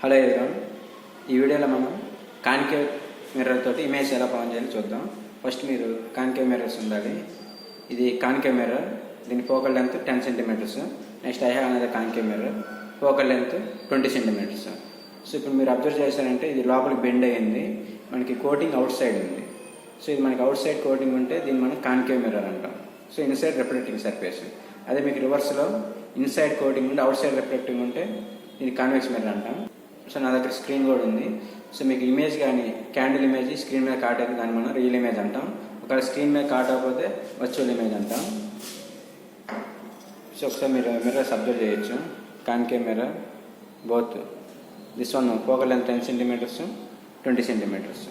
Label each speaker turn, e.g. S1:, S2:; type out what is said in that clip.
S1: Hello everyone, ఈ వీడియోలో మనం కాన్కేవ్ మిర్రర్ తోటి ఇమేజ్ ఎలా ఫామ్ చేయాలో చూద్దాం. ఫస్ట్ మీరు కాన్కేవ్ మిర్రర్స్ ఉండాలి. ఇది కాన్కేవ్ మిర్రర్, దీని focal length 10 centimetres. Next I have అనేది concave mirror, focal length 20 centimetres. So ఇప్పుడు మీరు అబ్జర్వ్ చేశారంటే ఇది లోపలికి బెండ్ అయ్యింది, మనకి కోటింగ్ అవుట్ సైడ్ ఉంది. సో ఇది మనకి అవుట్ సైడ్ కోటింగ్ ఉంటే దీన్ని మనం కాన్కేవ్ మిర్రర్ అంటాం. So inside reflecting surface. అదే మీకు రివర్స్లో ఇన్సైడ్ కోటింగ్ ఉంటే అవుట్ సైడ్ రిఫ్లెక్టింగ్ ఉంటే ఇది కాన్వెక్స్ మిర్రర్ అంటాం. సో నా దగ్గర స్క్రీన్ కూడా ఉంది. సో మీకు ఇమేజ్ కానీ క్యాండిల్ ఇమేజ్ స్క్రీన్ మీద కాట్ అయితే దాన్ని మనం రియల్ ఇమేజ్ అంటాం. ఒకవేళ స్క్రీన్ మీద కాట్ అవ్వకపోతే వర్చువల్ ఇమేజ్ అంటాం. సో ఒకసారి మీరు మిర్రర్స్ అబ్జర్వ్ చేయొచ్చు. Concave mirror both this one focal length 10 centimetres, 20 centimetres.